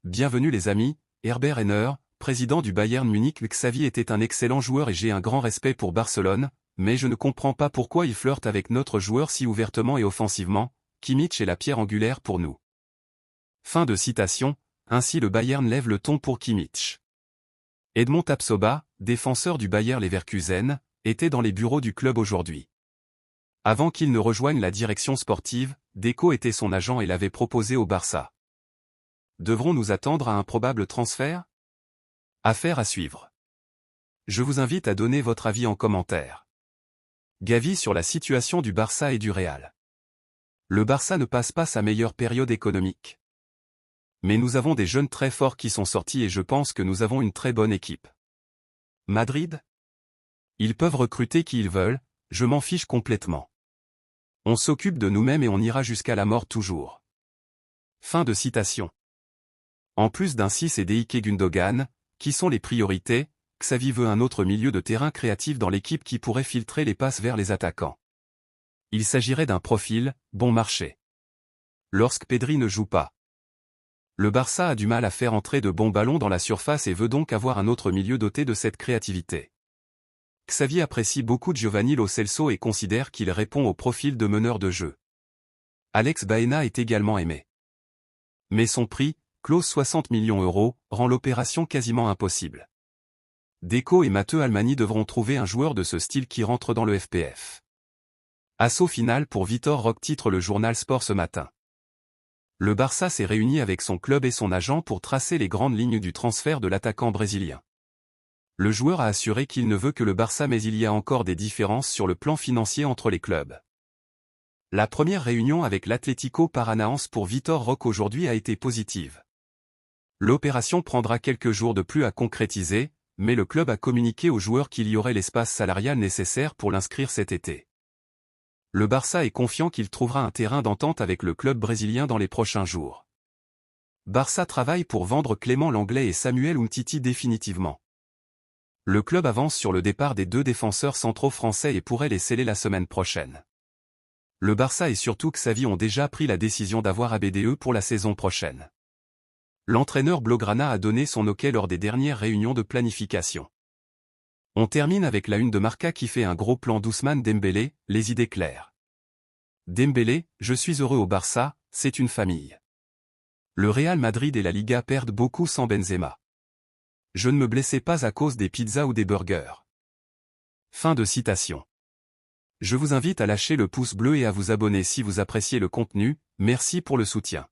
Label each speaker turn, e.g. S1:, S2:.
S1: Bienvenue les amis, Herbert Renner, président du Bayern Munich. Xavi était un excellent joueur et j'ai un grand respect pour Barcelone, mais je ne comprends pas pourquoi il flirte avec notre joueur si ouvertement et offensivement. Kimmich est la pierre angulaire pour nous. Fin de citation. Ainsi le Bayern lève le ton pour Kimmich. Edmond Tapsoba, défenseur du Bayer Leverkusen, était dans les bureaux du club aujourd'hui. Avant qu'il ne rejoigne la direction sportive, Deco était son agent et l'avait proposé au Barça. Devrons-nous attendre à un probable transfert? Affaire à suivre. Je vous invite à donner votre avis en commentaire. Gavi sur la situation du Barça et du Real. Le Barça ne passe pas sa meilleure période économique. Mais nous avons des jeunes très forts qui sont sortis et je pense que nous avons une très bonne équipe. Madrid? Ils peuvent recruter qui ils veulent, je m'en fiche complètement. On s'occupe de nous-mêmes et on ira jusqu'à la mort toujours. Fin de citation. En plus d'Insis et d'Ike Gundogan, qui sont les priorités, Xavi veut un autre milieu de terrain créatif dans l'équipe qui pourrait filtrer les passes vers les attaquants. Il s'agirait d'un profil, bon marché. Lorsque Pedri ne joue pas. Le Barça a du mal à faire entrer de bons ballons dans la surface et veut donc avoir un autre milieu doté de cette créativité. Xavi apprécie beaucoup Giovanni Lo Celso et considère qu'il répond au profil de meneur de jeu. Alex Baena est également aimé. Mais son prix, clause 60 millions €, rend l'opération quasiment impossible. Deco et Matteo Almani devront trouver un joueur de ce style qui rentre dans le FPF. Assaut final pour Vitor Roque, titre le journal Sport ce matin. Le Barça s'est réuni avec son club et son agent pour tracer les grandes lignes du transfert de l'attaquant brésilien. Le joueur a assuré qu'il ne veut que le Barça mais il y a encore des différences sur le plan financier entre les clubs. La première réunion avec l'Atlético Paranaense pour Vitor Roque aujourd'hui a été positive. L'opération prendra quelques jours de plus à concrétiser, mais le club a communiqué aux joueurs qu'il y aurait l'espace salarial nécessaire pour l'inscrire cet été. Le Barça est confiant qu'il trouvera un terrain d'entente avec le club brésilien dans les prochains jours. Barça travaille pour vendre Clément Lenglet et Samuel Umtiti définitivement. Le club avance sur le départ des deux défenseurs centraux français et pourrait les sceller la semaine prochaine. Le Barça et surtout Xavi ont déjà pris la décision d'avoir ABDE pour la saison prochaine. L'entraîneur Blaugrana a donné son OK lors des dernières réunions de planification. On termine avec la une de Marca qui fait un gros plan d'Ousmane Dembélé, les idées claires. Dembélé, je suis heureux au Barça, c'est une famille. Le Real Madrid et la Liga perdent beaucoup sans Benzema. Je ne me blessais pas à cause des pizzas ou des burgers. Fin de citation. Je vous invite à lâcher le pouce bleu et à vous abonner si vous appréciez le contenu, merci pour le soutien.